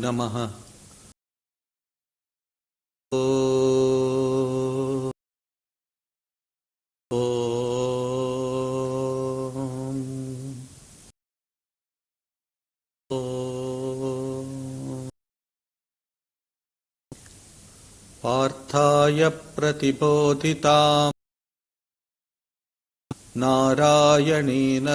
नमः। पार्थाय प्रतिबोधितां नारायणेन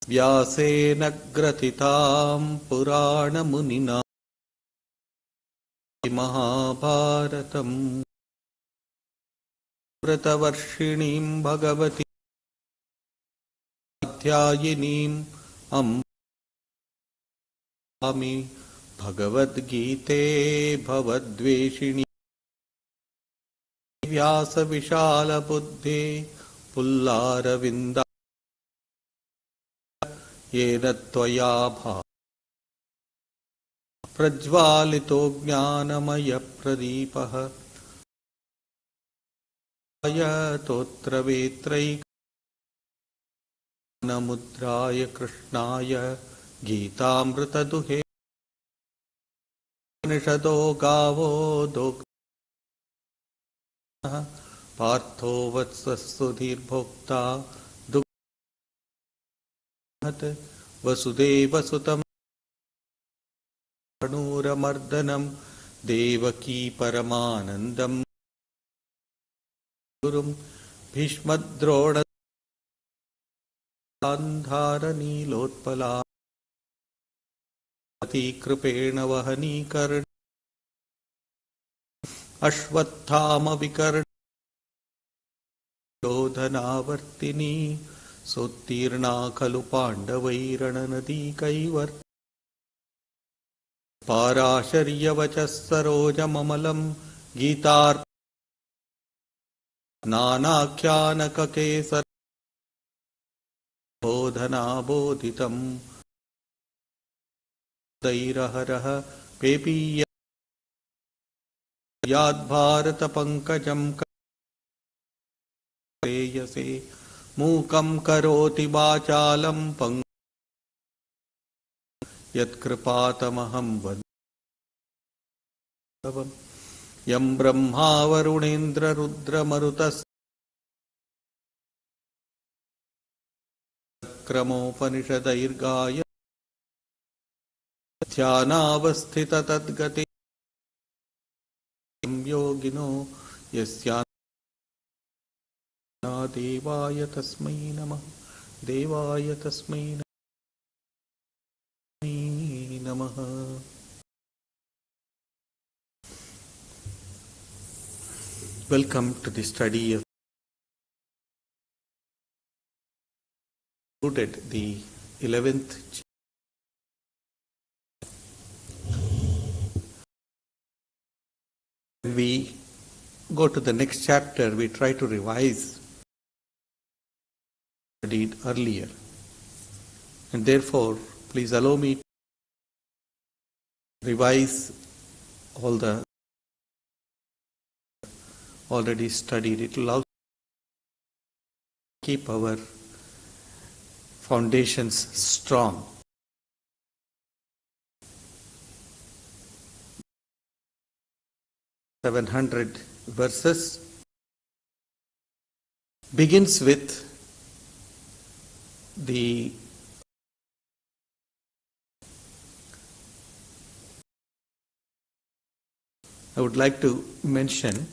व्यासेन ग्रथितां पुराणमुनिना महाभारतम् व्रतवर्षिणीं भगवती अध्यायिनीम् अम्बामि भगवद्गीते भवद्वेषिणी व्यासविशालबुद्धे पुल्लारविन्दा येन त्वया प्रज्वालितो ज्ञानमयप्रदीपः तोत्रवेत्रैकमुद्राय कृष्णाय गीतामृतदुहे निषदो गावो दोग्धः पार्थो वत्सस्तुतिर्भोक्ता दुग्धः वसुदेवसुतं तनूरमर्दनं देवकी परमानन्दं गुरुं भीष्मद्रोणगान्धारनीलोत्पला कृपेण वहनीकर्ण अश्वत्थामविकर्ण शोधनावर्तिनी सोत्तीर्णा खलु पाण्डवैरणनदी कैवर्त पाराशर्यवचः सरोजममलं गीतार्थ नानाख्यानककेसर बोधनाबोधितम् दैरहरः पेपीय याद्भारतपङ्कजं प्रेयसे मूकं करोति वाचालं यत्कृपातमहं वन्दे यं ब्रह्मा वरुणेन्द्ररुद्रमरुतस्तक्रमोपनिषदैर्गाय ध्यानावस्थिततद्गते योगिनो यस्यान्तो देवाय तस्मै नमः देवाय तस्मै नमः। Welcome to the study of the 11th we go to the next chapter. We try to revise what we did earlier, and therefore please allow me to revise all the already studied. It will also keep our foundations strong. (700) verses begins with the I would like to mention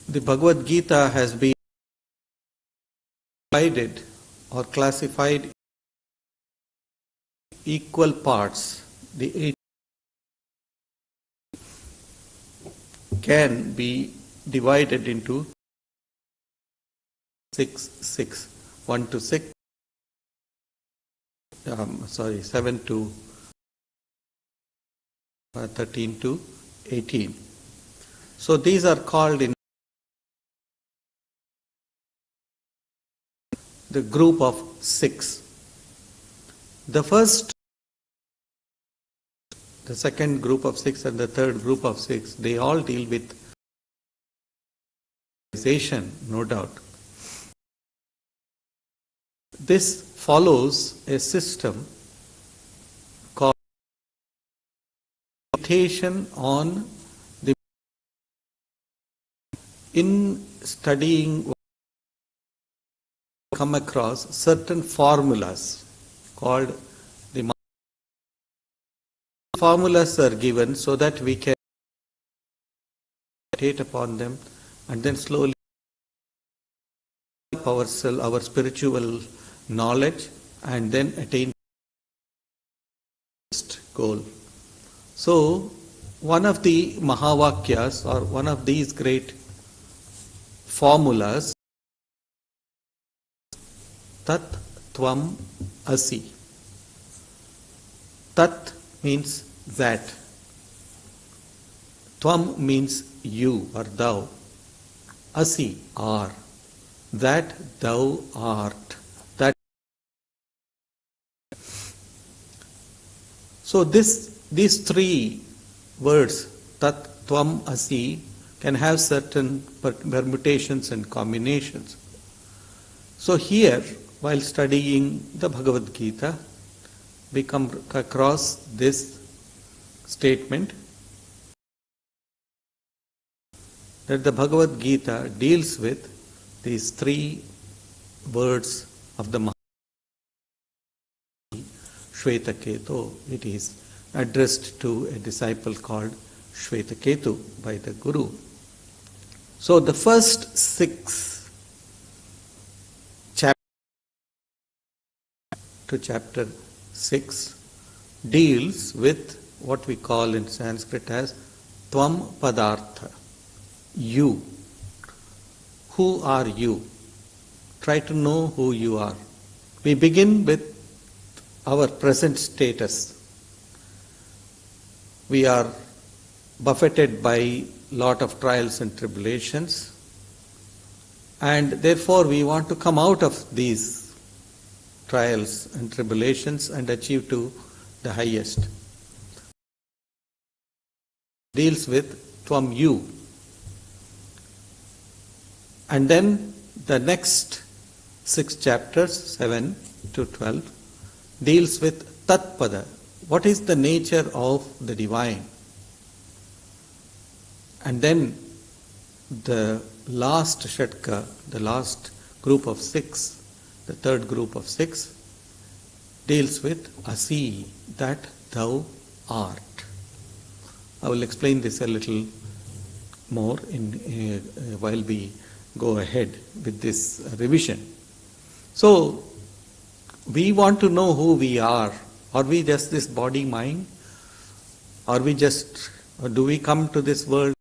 the Bhagavad Gita has been divided or classified equal parts. The 8 can be divided into 1 to 6, 7 to 13 to 18. So these are called in the group of 6. The first, the second group of 6 and the third group of 6, they all deal with realization, no doubt. This follows a system meditation on the... In studying, come across certain formulas called the... Formulas are given so that we can meditate upon them and then slowly ourselves, our spiritual knowledge, and then attain goal. So, one of the Mahavakyas or one of these great formulas, Tat Tvam Asi. Tat means that. Tvam means you or thou. Asi, are. That thou art. That. So these three words, Tat, Tvam, Asi, can have certain permutations and combinations. So here, while studying the Bhagavad Gita, we come across this statement that the Bhagavad Gita deals with these three words of the Shvetaketu. It is addressed to a disciple called Shvetaketu by the Guru. So the first 6 chapters to chapter 6 deals with what we call in Sanskrit as Tvam Padartha. You. Who are you? Try to know who you are. We begin with our present status. We are buffeted by lot of trials and tribulations, and therefore we want to come out of these trials and tribulations and achieve to the highest. Deals with Tvam you. And then the next 6 chapters, 7 to 12, deals with Tatpada. What is the nature of the divine? And then the last Shatka, the last group of 6, the third group of 6, deals with Asi, that thou art. I will explain this a little more while we go ahead with this revision. So, we want to know who we are. Are we just this body mind? Or do we come to this world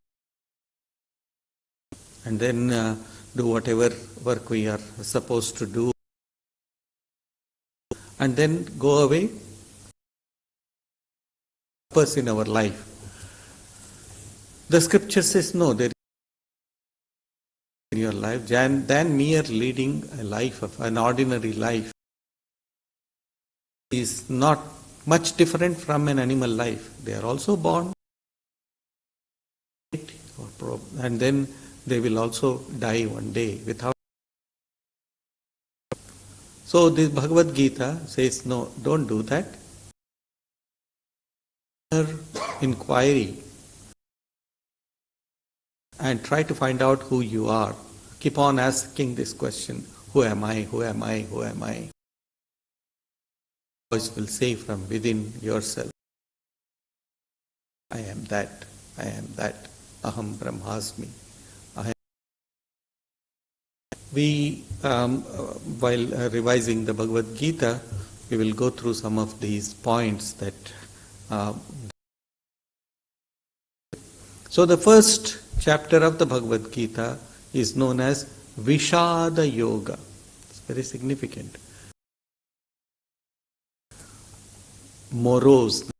and then do whatever work we are supposed to do and then go away? Purpose in our life. The scripture says no, there is in your life than mere leading a life of an ordinary life is not much different from an animal life. They are also born and then they will also die one day without. So this Bhagavad Gita says no, don't do that. Inquiry and try to find out who you are. Keep on asking this question, who am I, who am I, who am I? Voice will say from within yourself, I am that, Aham Brahmasmi. We, while revising the Bhagavad Gita, we will go through some of these points that... So the first chapter of the Bhagavad Gita is known as Vishada Yoga. It's very significant. Morose,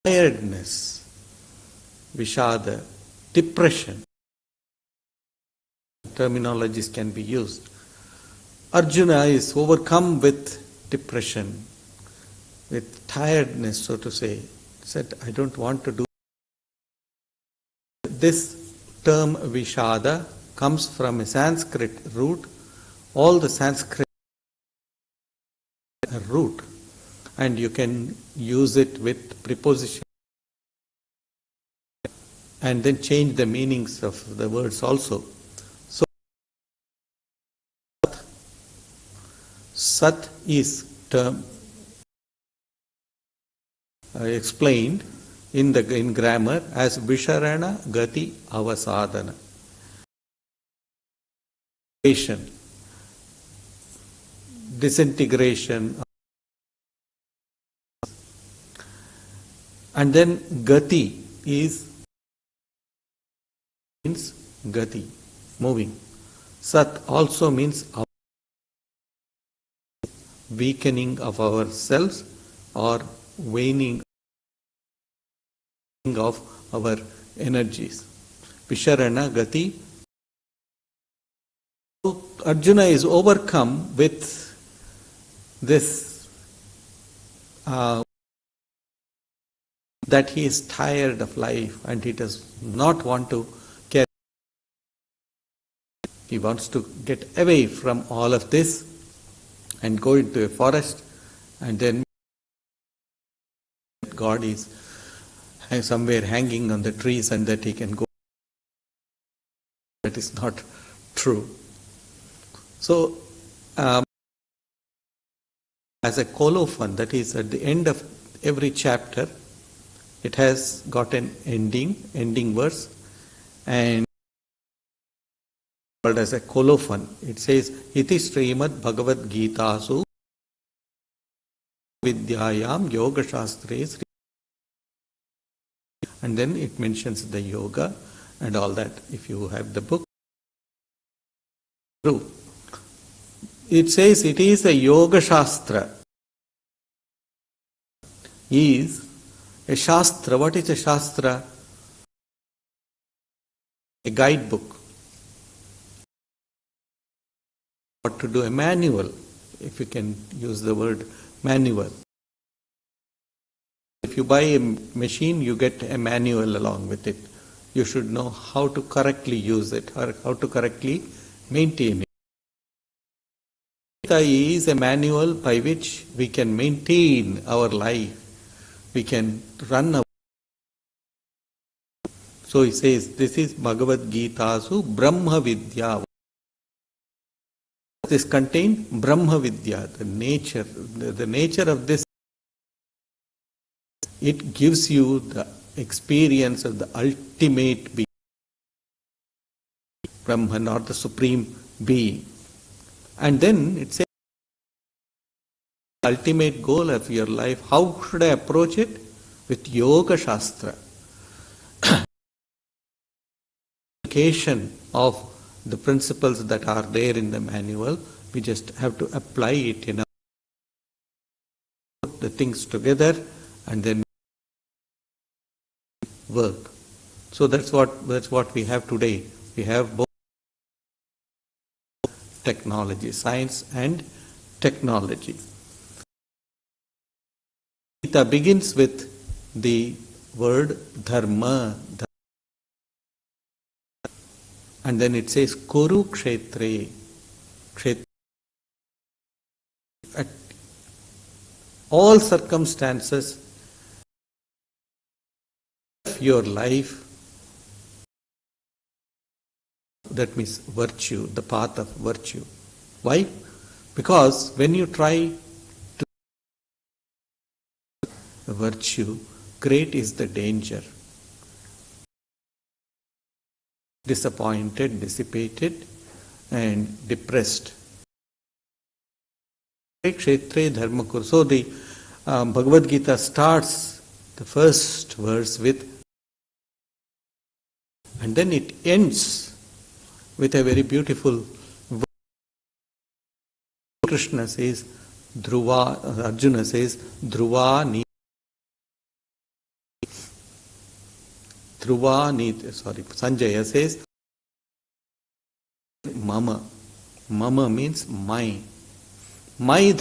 tiredness, Vishada, depression. Terminologies can be used. Arjuna is overcome with depression, with tiredness, so to say. He said, I don't want to do. This term Vishada comes from a Sanskrit root. All the Sanskrit root, and you can use it with preposition and then change the meanings of the words also. So, Sat is term explained in grammar as Visharana Gati Avasadana. Disintegration. And then Gati means Gati, moving. Sat also means weakening of ourselves or waning of our energies. Visharana Gati. So Arjuna is overcome with this that he is tired of life and he does not want to carry. He wants to get away from all of this and go into a forest, and then God is somewhere hanging on the trees and that he can go. That is not true. So, as a colophon, that is at the end of every chapter, it has got an ending verse, and called as a colophon. It says, Iti Srimad Bhagavad Gita Su Vidyayam Yoga Shastre Sri. And then it mentions the yoga and all that, if you have the book. True. It says it is a Yoga Shastra. Is a Shastra. What is a Shastra? A guidebook. What to do, a manual, if you can use the word manual. If you buy a machine, you get a manual along with it. You should know how to correctly use it or how to correctly maintain it. Gita is a manual by which we can maintain our life. We can run our. So he says, this is Bhagavad Gita Su Brahma Vidya. This contains Brahma Vidya, the nature of this. It gives you the experience of the ultimate being, Brahman or the supreme being. And then it says, the ultimate goal of your life, how should I approach it? With Yoga Shastra. Application of the principles that are there in the manual, we just have to apply it in our, put the things together and then work. So that's what we have today. We have both technology, science and technology. Gita begins with the word dharma. And then it says, Kuru Kshetre. At all circumstances of your life, that means virtue, the path of virtue. Why? Because when you try to virtue, great is the danger. Disappointed, dissipated, and depressed. Kshetre dharma kuru. So the Bhagavad Gita starts the first verse with, and then it ends with a very beautiful verse. Krishna says, Dhruva, Arjuna says, Sanjaya says, Mama. Mama means my. My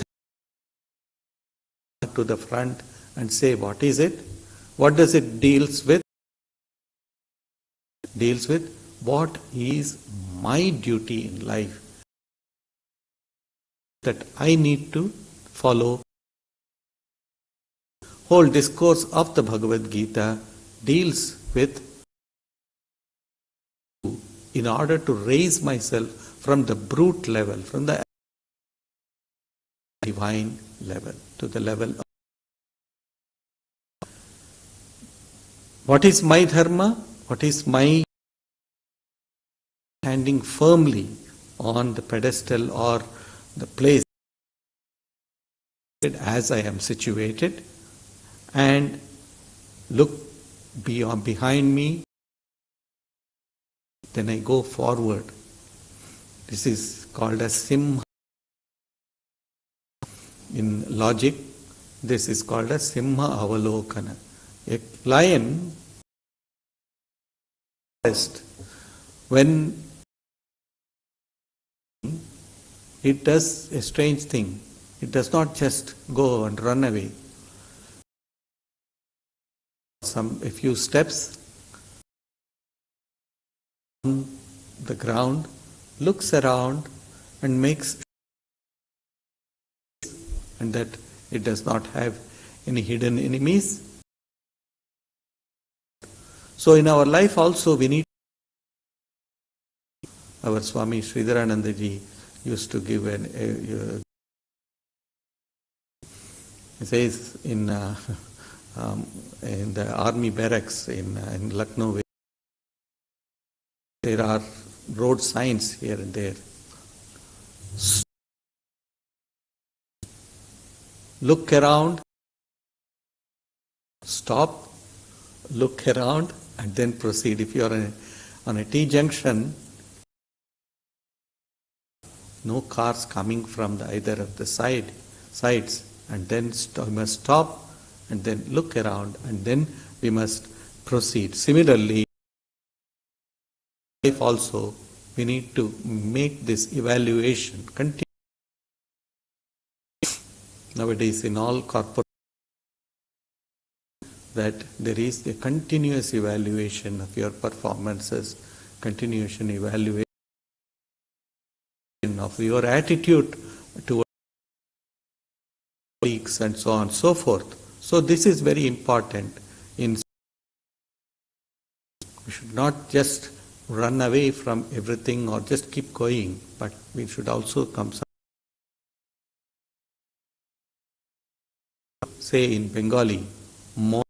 to the front and say, what is it? What does it deals with? Deals with what is my duty in life that I need to follow. Whole discourse of the Bhagavad Gita deals with in order to raise myself from the brute level, from the divine level, to the level of what is my dharma, what is my standing firmly on the pedestal or the place as I am situated, and look beyond, behind me, then I go forward. This is called as simha. In logic, this is called as simha avalokana. A lion, when it does a strange thing, it does not just go and run away. A few steps on the ground, looks around and makes and that it does not have any hidden enemies. So in our life also we need. Our Swami Sridharanandaji used to give he says in the army barracks in Lucknow, there are road signs here and there. Look around, stop, look around, and then proceed. If you are on a T-junction, no cars coming from either of the sides, and then we must stop and then look around, and then we must proceed. Similarly, life also, we need to make this evaluation continue. Nowadays in all corporate, that there is a continuous evaluation of your performances, continuation evaluation of your attitude towards colleagues and so on and so forth. So this is very important. We should not just run away from everything or just keep going, but we should also come. Say in Bengali, more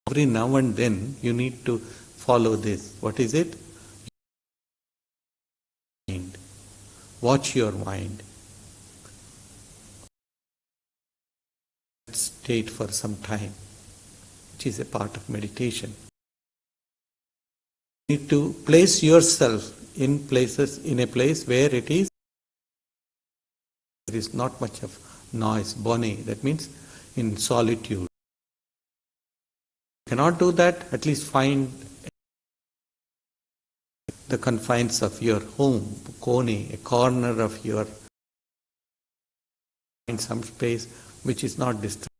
every now and then you need to follow this. What is it? Mind. Watch your mind. State for some time, which is a part of meditation. You need to place yourself in a place where there is not much of noise, boni, that means in solitude. You cannot do that, at least find the confines of your home, a corner of your, in some space which is not disturbed.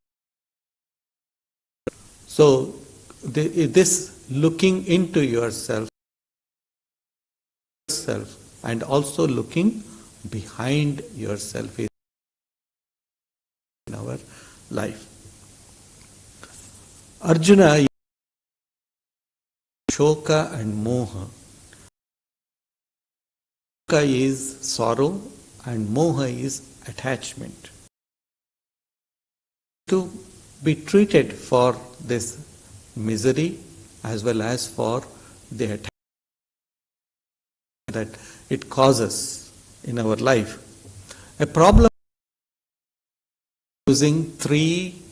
So this looking into yourself and also looking behind yourself is in our life. Arjuna, shoka and moha. Shoka is sorrow and moha is attachment. To be treated for this misery as well as for the attachment that it causes in our life. A problem using three.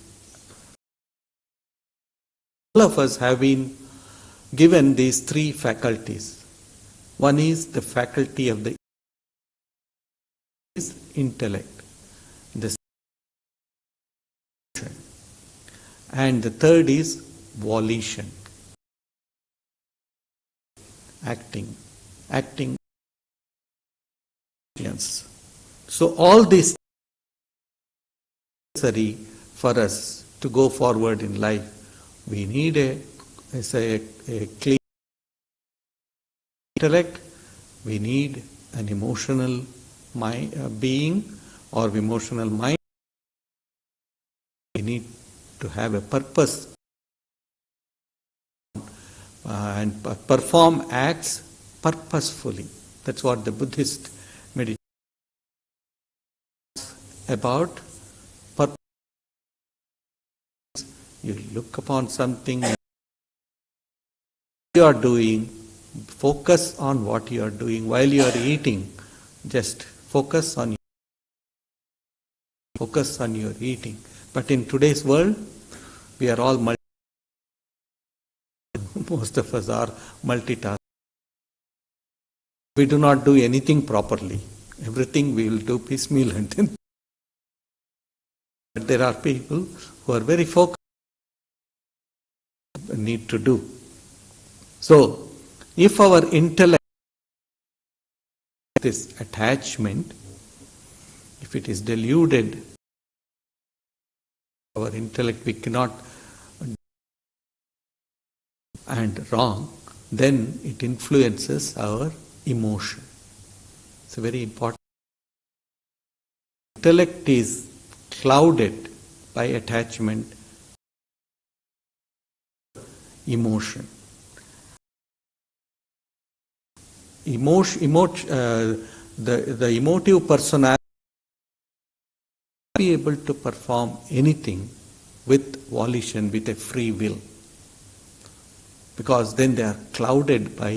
All of us have been given these three faculties. One is the faculty of the intellect, and the third is volition, acting. So all this is necessary for us to go forward in life. We need a clean intellect, we need an emotional being or emotional mind. We need to have a purpose and perform acts purposefully. That's what the Buddhist meditation is about. Purpose. You look upon something you are doing, focus on what you are doing. While you are eating, just focus on your eating. But in today's world, we are all most of us are multitasking. We do not do anything properly. Everything we will do piecemeal, and then but there are people who are very focused and need to do. So, if our intellect, this attachment, if it is deluded, our intellect we cannot and wrong, then it influences our emotion. It's a very important. Intellect is clouded by attachment, emotion. The emotive personality be able to perform anything with volition, with a free will, because then they are clouded by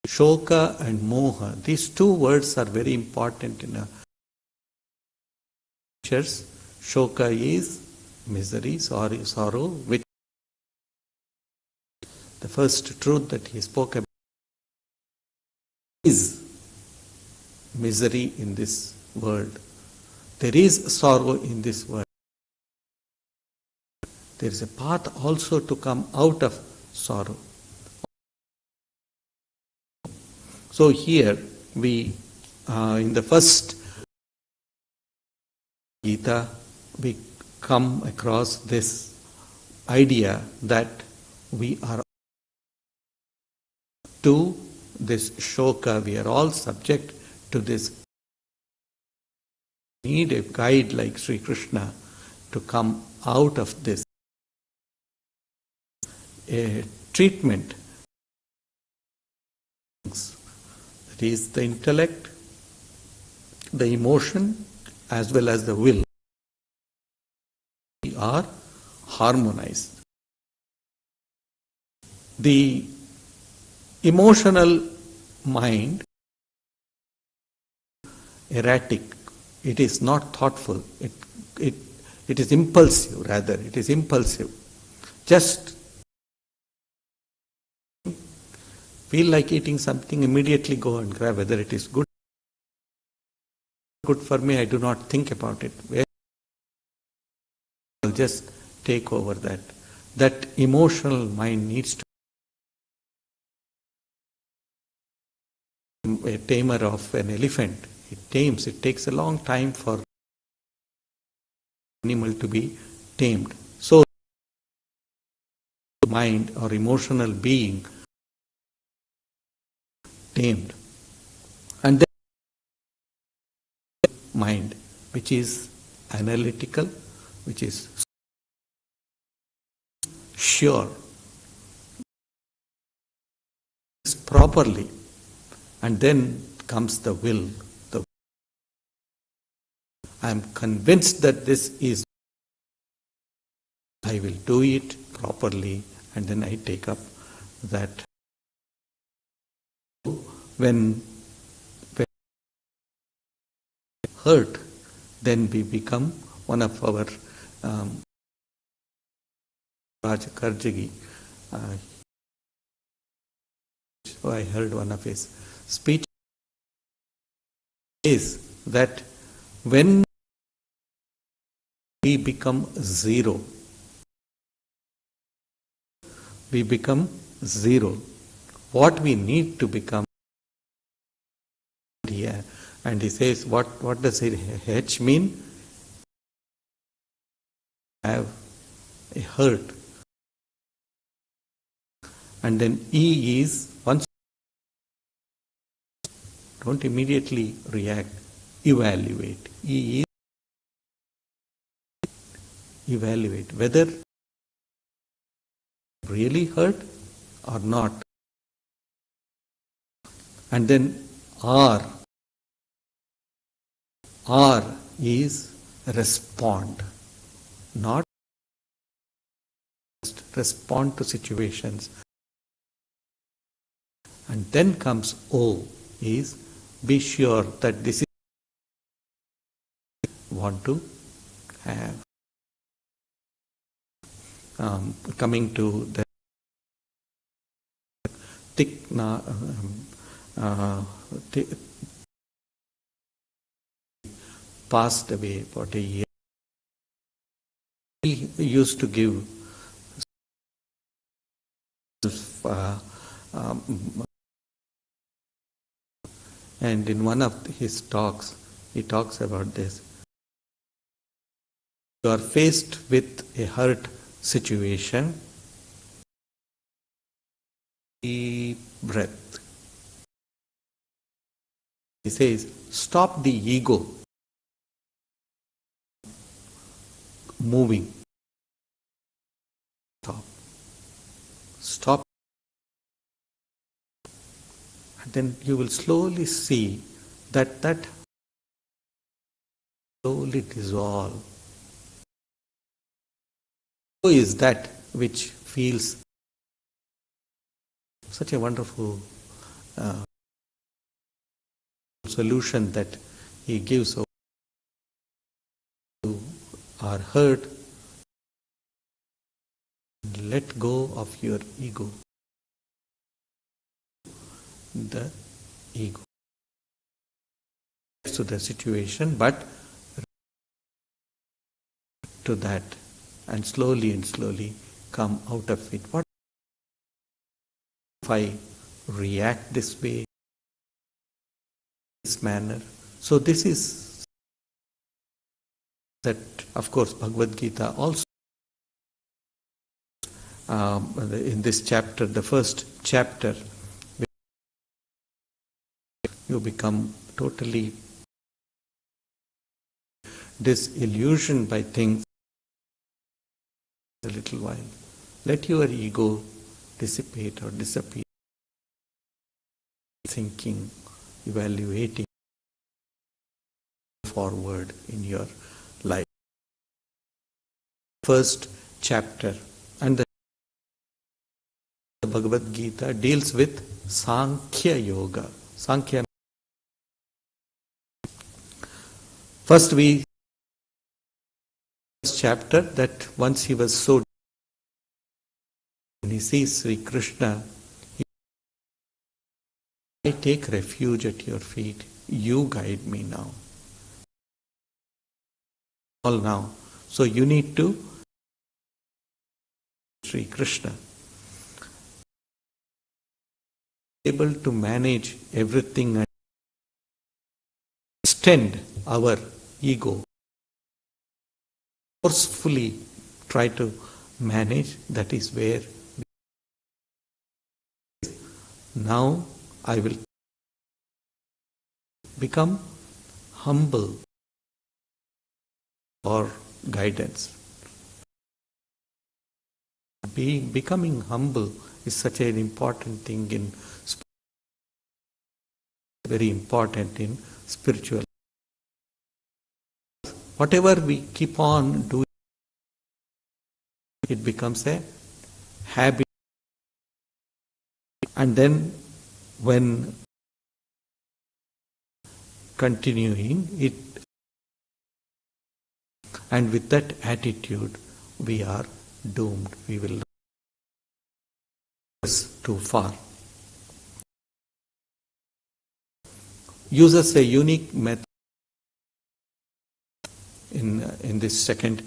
shoka and moha. These two words are very important in a scriptures. Shoka is misery, sorrow, which the first truth that he spoke about is misery in this world. There is sorrow in this world. There is a path also to come out of sorrow. So here we, in the first Gita, we come across this idea that we are to this shoka, we are all subject to this. We need a guide like Sri Krishna to come out of this. A treatment, that is the intellect, the emotion, as well as the will, are harmonized. The emotional mind, erratic, it is not thoughtful, it is impulsive, rather, it is impulsive. Just feel like eating something, immediately go and grab, whether it is good for me, I do not think about it. I'll just take over that. That emotional mind needs to be a tamer of an elephant. It takes a long time for an animal to be tamed. So, mind or emotional being tamed. And then mind, which is analytical, which is sure, properly, and then comes the will. I am convinced that this is, I will do it properly, and then I take up that. When hurt, then we become one of our Raja Karjagi. So I heard one of his speech is that when we become zero, what we need to become here. And he says, what does H mean? Have a hurt. And then E is, once, don't immediately react, evaluate. E is evaluate whether really hurt or not. And then R is respond, not respond to situations. And then comes O is be sure that this is want to have. Coming to the passed away about a year. He used to give and in one of his talks, he talks about this. You are faced with a hurt situation. Deep breath. He says, stop the ego moving. Stop. And then you will slowly see that slowly dissolve. Who is that which feels such a wonderful solution that he gives who are hurt? Let go of your ego. The ego to the situation, but to that, and slowly come out of it. What if I react this way, this manner? So this is that, of course, Bhagavad Gita also in this chapter, the first chapter, you become totally disillusioned by things. A little while, let your ego dissipate or disappear. Thinking, evaluating forward in your life. First chapter, and the Bhagavad Gita deals with Sankhya Yoga. Sankhya. First chapter that once he was so, when he sees Sri Krishna, I take refuge at your feet. You guide me now. All now. So you need to Sri Krishna. Able to manage everything and extend our ego. Forcefully try to manage, that is where now I will become humble for guidance. Becoming humble is such an important thing very important in spiritual. Whatever we keep on doing, it becomes a habit. And then when continuing it, and with that attitude, we are doomed. We will not go too far. Uses a unique method in this second.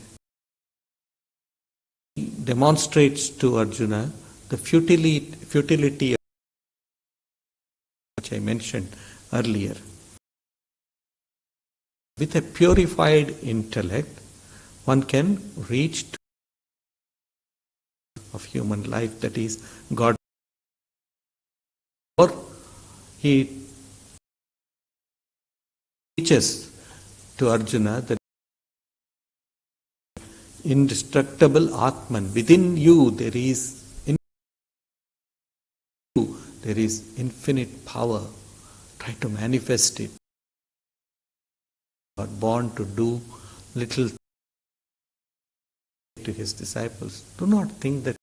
He demonstrates to Arjuna the futility which I mentioned earlier. With a purified intellect, one can reach of human life, that is God. Or he teaches to Arjuna that indestructible Atman, within you there is there is infinite power. Try to manifest it. God born to do little to his disciples. Do not think that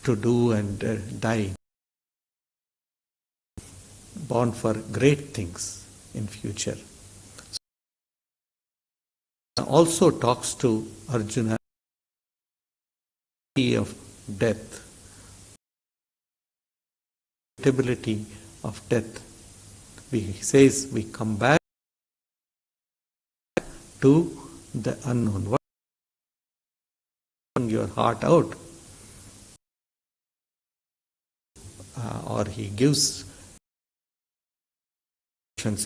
to do and die. Born for great things in future. Also talks to Arjuna of death, inevitability of death. He says we come back to the unknown. What your heart out? Or he gives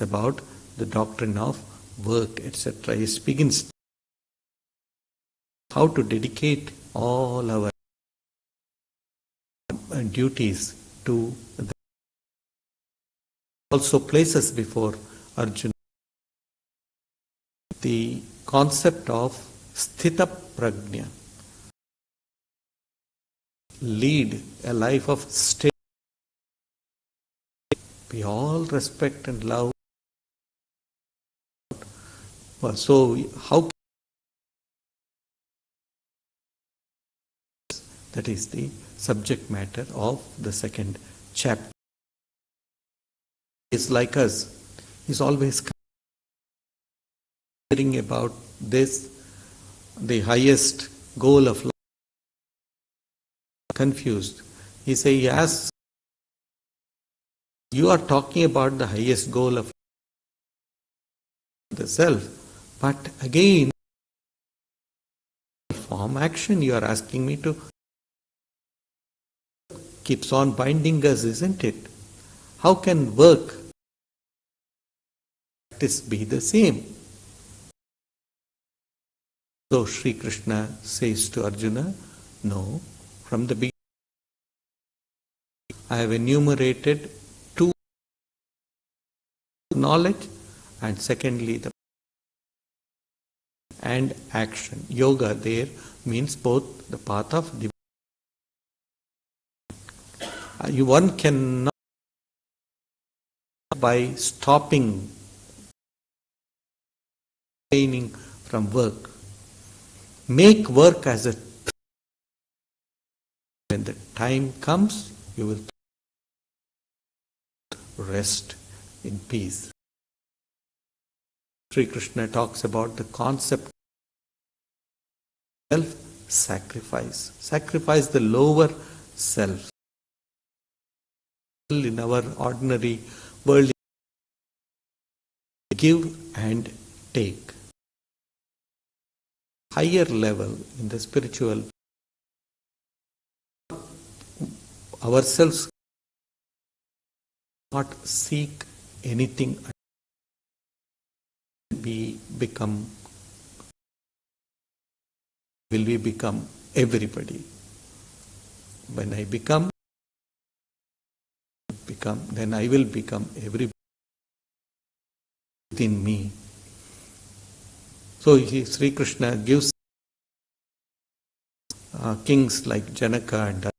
about the doctrine of work, etc. He begins how to dedicate all our duties to the also places before Arjuna the concept of sthita prajna, lead a life of state. We all respect and love. So how that is the subject matter of the second chapter. He is like us. He is always hearing about this, the highest goal of life. Confused. He says, yes, you are talking about the highest goal of the self, but again, form action you are asking me to keeps on binding us, isn't it? How can work practice be the same? So Sri Krishna says to Arjuna, no, from the beginning I have enumerated two, knowledge and secondly the and action. Yoga there means both the path of divine. One cannot by stopping training from work. Make work as a when the time comes you will rest in peace. Sri Krishna talks about the concept of self-sacrifice. Sacrifice the lower self. In our ordinary world, give and take. Higher level in the spiritual, ourselves not seek anything. We become everybody. When I become, then I will become everybody within me. So Sri Krishna gives kings like Janaka and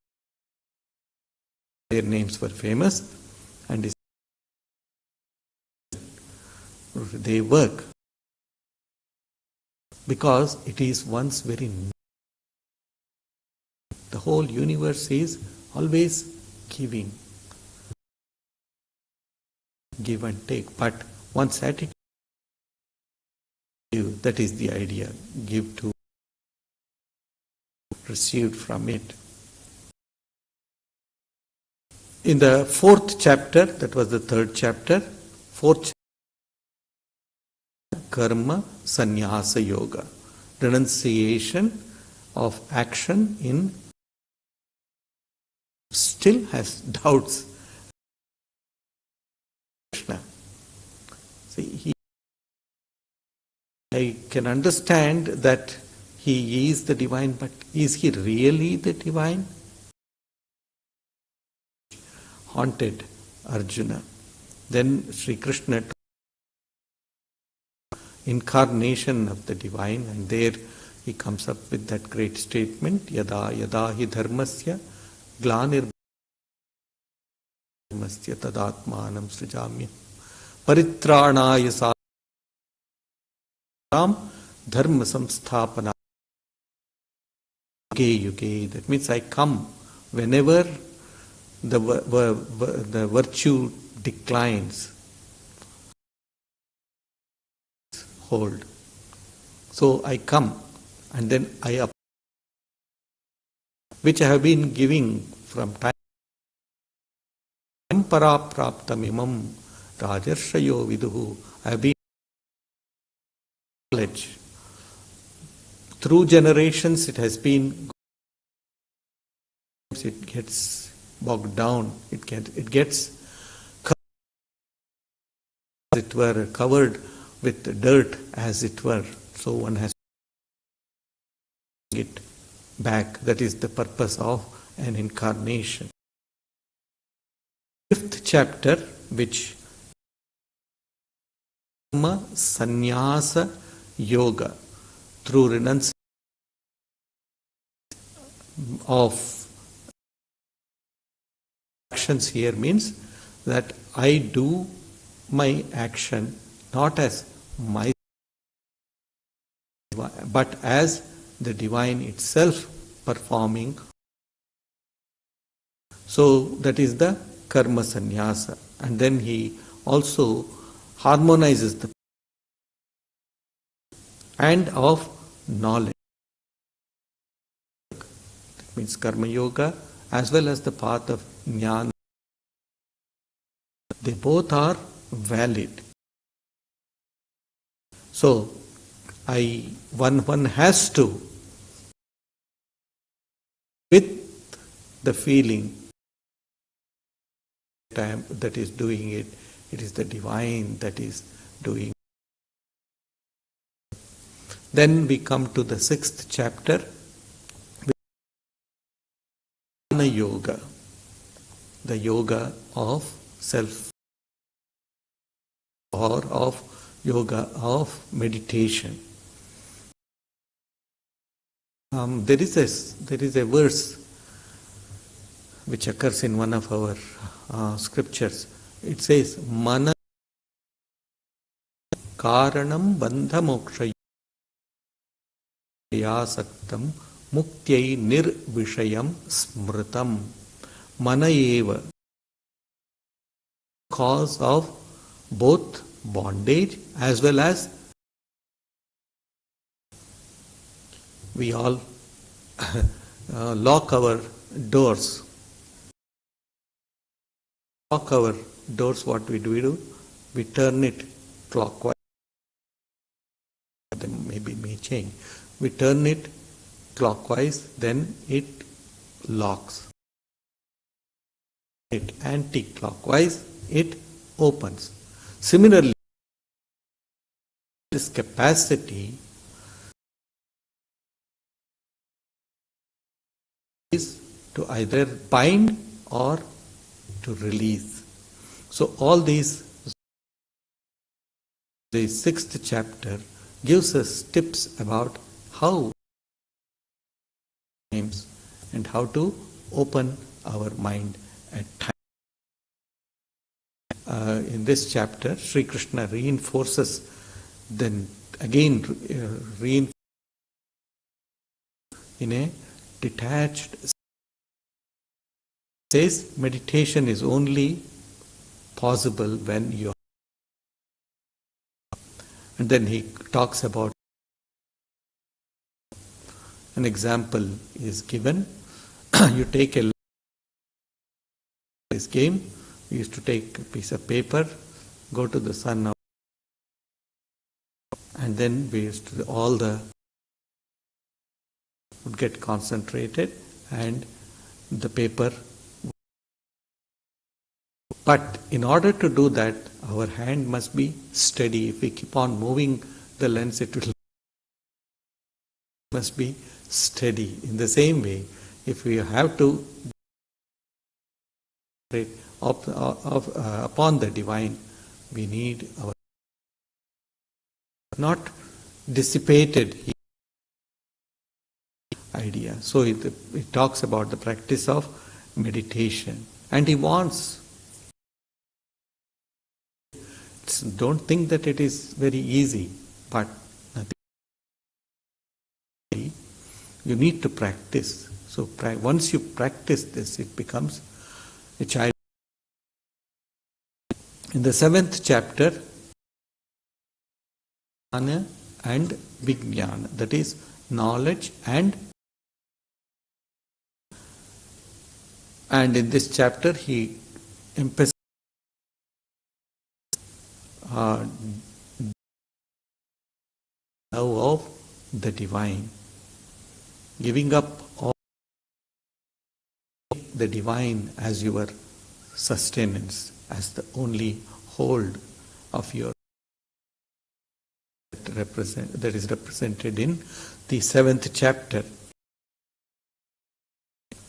their names were famous, and they work because it is once very. The whole universe is always giving, give and take, but one's attitude, that is the idea, give to received from it. In the fourth chapter, that was the third chapter, fourth chapter, karma sannyasa yoga, renunciation of action in still has doubts. Krishna. See, I can understand that he is the divine, but is he really the divine? Haunted Arjuna. Then Sri Krishna, incarnation of the divine, and there he comes up with that great statement, yada yada hi dharmasya glanir dharmasya tadatmanam srijamya paritranaya sadam dharma samsthapana yuge yuge. That means I come whenever the virtue declines, hold. So I come and then I up, which I have been giving from time. Parapraptamimam rajarshayo viduhu. I have been knowledge. Through generations it has been, it gets bogged down, it gets as it were covered with dirt as it were. So one has to bring it back. That is the purpose of an incarnation. Fifth chapter, which Karma Sannyasa Yoga, through renunciation of actions here, means that I do my action not as my, but as the divine itself performing. So that is the karma sannyasa. And then he also harmonizes the and of knowledge. That means karma yoga as well as the path of jnana. They both are valid. So one has to, with the feeling that is doing it, it is the divine that is doing it. Then we come to the sixth chapter, Jnana Yoga, the yoga of self, or of yoga of meditation. There is a verse which occurs in one of our scriptures. It says, Mana Karanam Bandha Moksha Yasaktam Muktya Nirvishayam Smritam. Mana eva, cause of both bondage as well as we all lock our doors. Lock our doors, what we do? We turn it clockwise. Then maybe may change. We turn it clockwise, then it locks. It anti-clockwise, it opens. Similarly, this capacity is to either bind or to release. So all these, the sixth chapter gives us tips about how and how to open our mind at times. In this chapter, Sri Krishna reinforces, then again in a detached, says meditation is only possible when you are. And then he talks about an example is given. You take a this game, we used to take a piece of paper, go to the sun, and then we used to all the would get concentrated and the paper. But in order to do that, our hand must be steady. If we keep on moving the lens, it will must be steady. In the same way, if we have to upon the divine, we need our not dissipated idea. So it talks about the practice of meditation, and he wants Don't think that it is very easy, but nothing. You need to practice. So once you practice this, it becomes a child. In the 7th chapter, Jnana and Vijnana, that is knowledge and in this chapter he emphasizes love of the divine, giving up all the divine as your sustenance, as the only hold of your that is represented in the 7th chapter.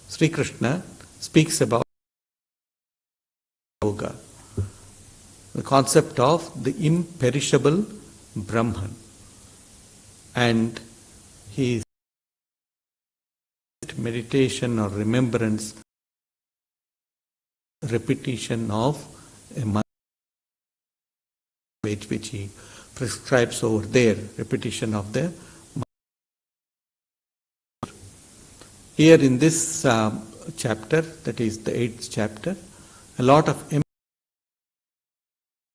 Sri Krishna speaks about yoga, the concept of the imperishable Brahman, and he meditation or remembrance, repetition of a mantra which he prescribes over there, repetition of the mantra. Here in this chapter, that is the 8th chapter, a lot of emphasis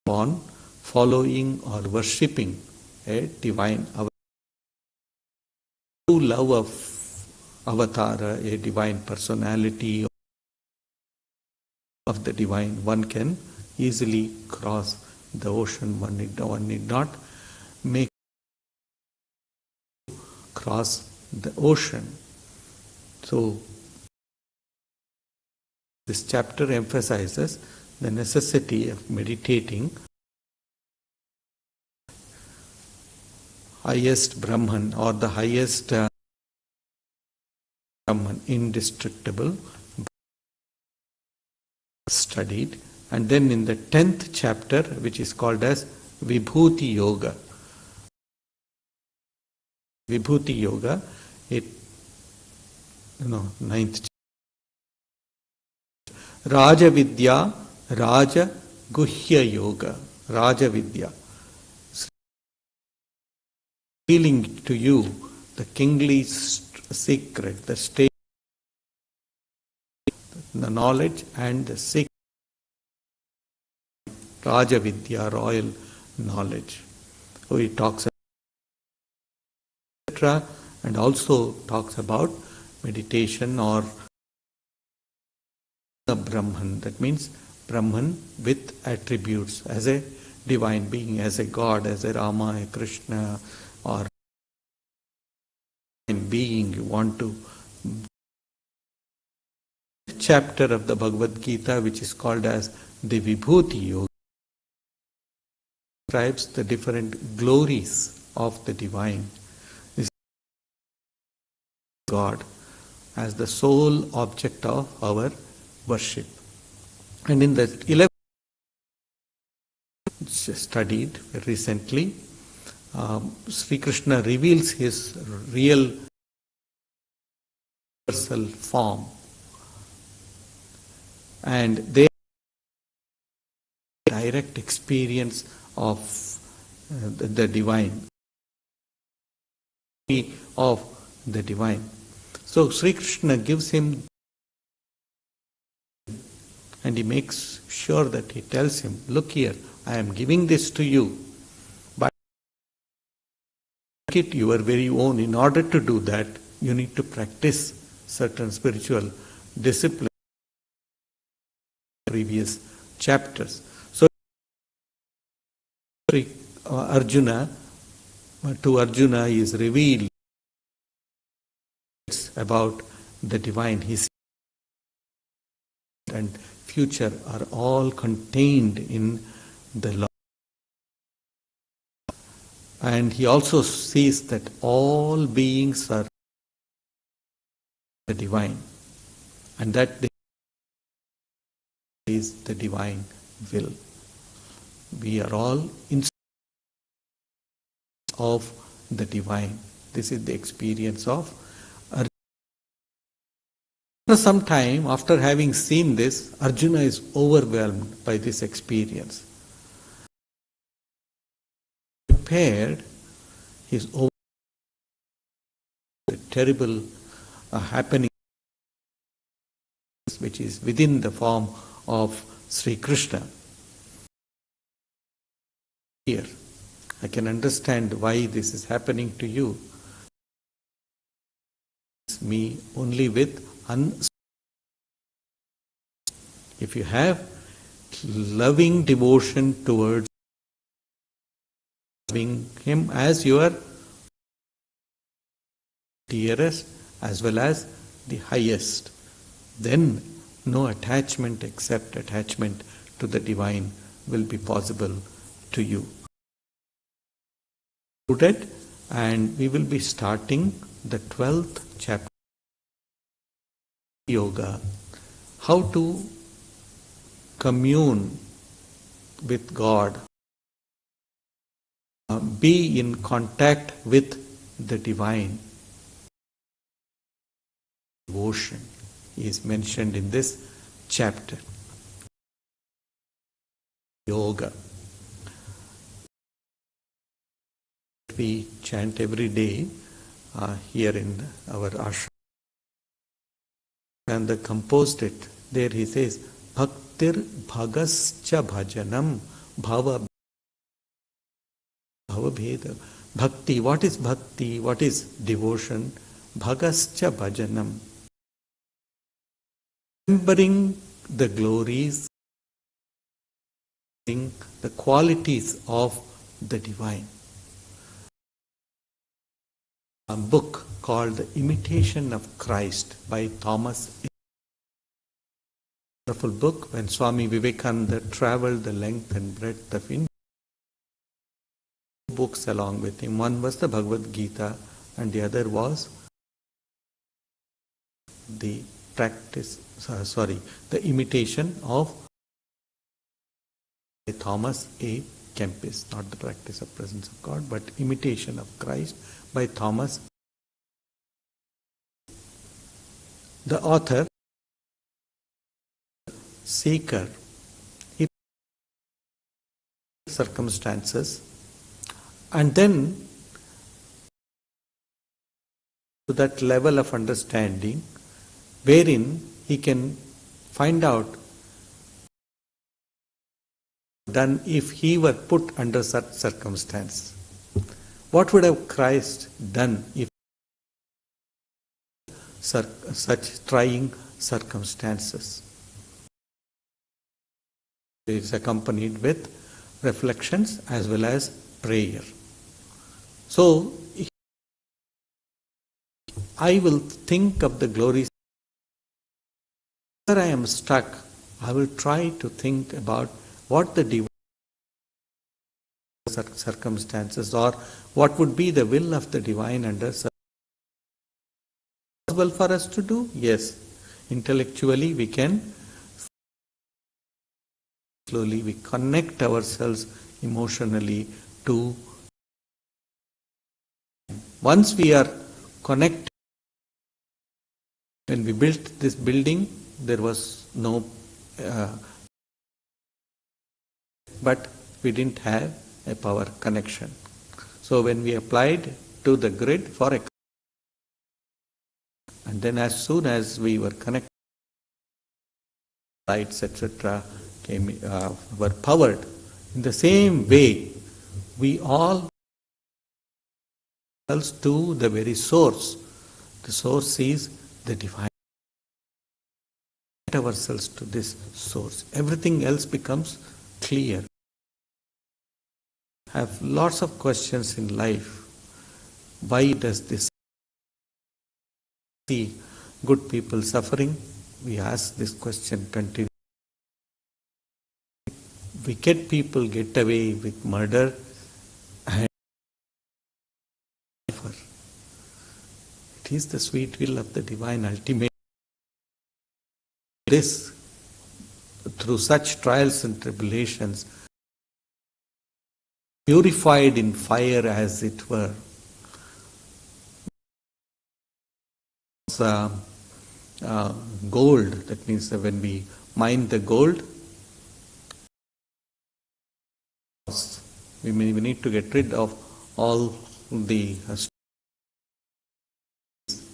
on following or worshipping a divine avatar. True love of avatar, a divine personality of the divine, one can easily cross the ocean. One need not make cross the ocean. So this chapter emphasizes the necessity of meditating highest Brahman, or the highest Brahman, indestructible, studied. And then in the 10th chapter, which is called as Vibhuti Yoga. Vibhuti Yoga, 9th chapter. Raja Vidya, Raja Guhya Yoga. Raja Vidya. Revealing to you the kingly secret, the state, the knowledge and the secret. Raja Vidya, royal knowledge. So he talks about etc. and also talks about meditation or Brahman. That means Brahman with attributes as a divine being, as a God, as a Rama, a Krishna, or divine being. You want to. Chapter of the Bhagavad Gita, which is called as the Vibhuti Yoga, describes the different glories of the divine. This God as the sole object of our worship. And in the 11th studied recently, Sri Krishna reveals his real universal form, and they direct experience of the divine, of the divine. So Sri Krishna gives him, and he makes sure that he tells him, look here, I am giving this to you, but make it your very own. In order to do that, you need to practice certain spiritual discipline. Previous chapters. So Arjuna, to Arjuna is revealed about the divine. His and future are all contained in the law. And he also sees that all beings are the divine, and that is the divine will. We are all in of the divine. This is the experience of Arjuna. After some time, after having seen this, Arjuna is overwhelmed by this experience. prepared, he's over the terrible happening which is within the form of Sri Krishna. Here, I can understand why this is happening to you. It's me only with if you have loving devotion towards loving him as your dearest as well as the highest, then no attachment except attachment to the divine will be possible to you. And we will be starting the 12th chapter, Yoga, how to commune with God, be in contact with the divine. Devotion is mentioned in this chapter. Yoga. We chant every day here in our ashram. And the composed it. There he says, Bhaktir bhagascha bhajanam bhava bheda. Bhakti, what is bhakti? What is devotion? Bhagascha bhajanam. Remembering the glories, the qualities of the divine. A book called The Imitation of Christ by Thomas. A wonderful book. When Swami Vivekananda traveled the length and breadth of India, two books along with him. One was the Bhagavad Gita and the other was the Imitation of Thomas A. Kempis, not the Practice of Presence of God, but Imitation of Christ by Thomas. The author, seeker, he circumstances and then to that level of understanding wherein he can find out done if he were put under such circumstance. What would have Christ done if such trying circumstances? It is accompanied with reflections as well as prayer. So, I will think of the glories. Where I am stuck, I will try to think about what the divine circumstances or what would be the will of the divine under circumstances. Possible for us to do? Yes. Intellectually we can. Slowly we connect ourselves emotionally to. Once we are connected, when we built this building, there was no, but we didn't have a power connection. So when we applied to the grid for a, and then as soon as we were connected, lights etc. Were powered. In the same way, we all to the very source. The source is the divine. Ourselves to this source. Everything else becomes clear. Have lots of questions in life. Why does this see good people suffering? We ask this question continually. Wicked people get away with murder and it is the sweet will of the divine ultimate. This, through such trials and tribulations, purified in fire as it were. Gold, that means that when we mine the gold, We need to get rid of all the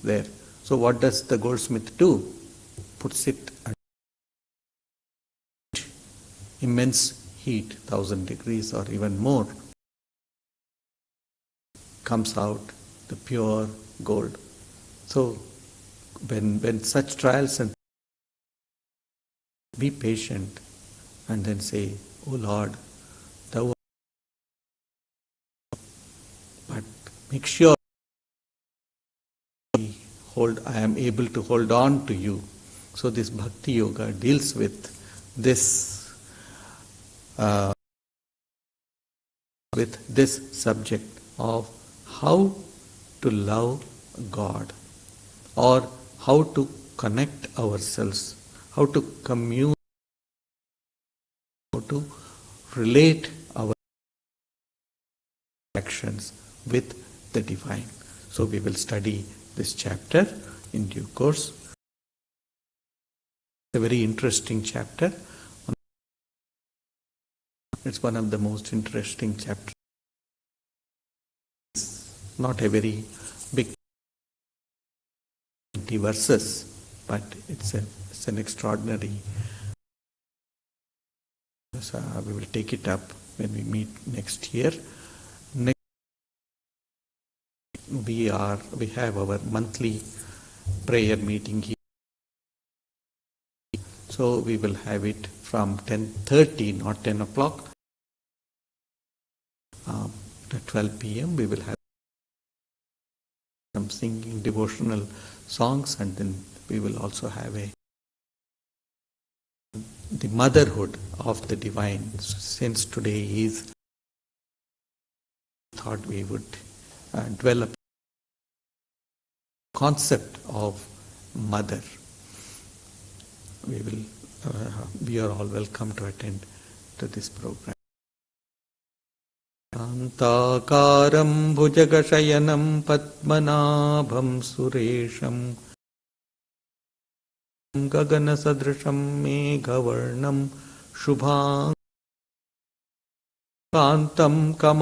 there. So what does the goldsmith do? Puts it at immense heat, 1000 degrees or even more. Comes out the pure gold. So when such trials, and be patient and then say, "Oh Lord, thou," but make sure I am able to hold on to you. So this bhakti yoga deals with this subject of how to love God, or how to connect ourselves, how to commune, how to relate our actions with the divine. So we will study this chapter in due course. It's a very interesting chapter. It's one of the most interesting chapters. It's not a very big 20 verses, but it's an extraordinary. So we will take it up when we meet next year. We have our monthly prayer meeting here. So we will have it from 10:30, not 10 o'clock. At 12 p.m. we will have some singing devotional songs, and then we will also have the motherhood of the divine. Since today is, thought we would develop concept of mother. We are all welcome to attend to this program. Antakaram bhujagashayanam padmanabham suresham gagana sadrisham meghavarnam shubham kantam kama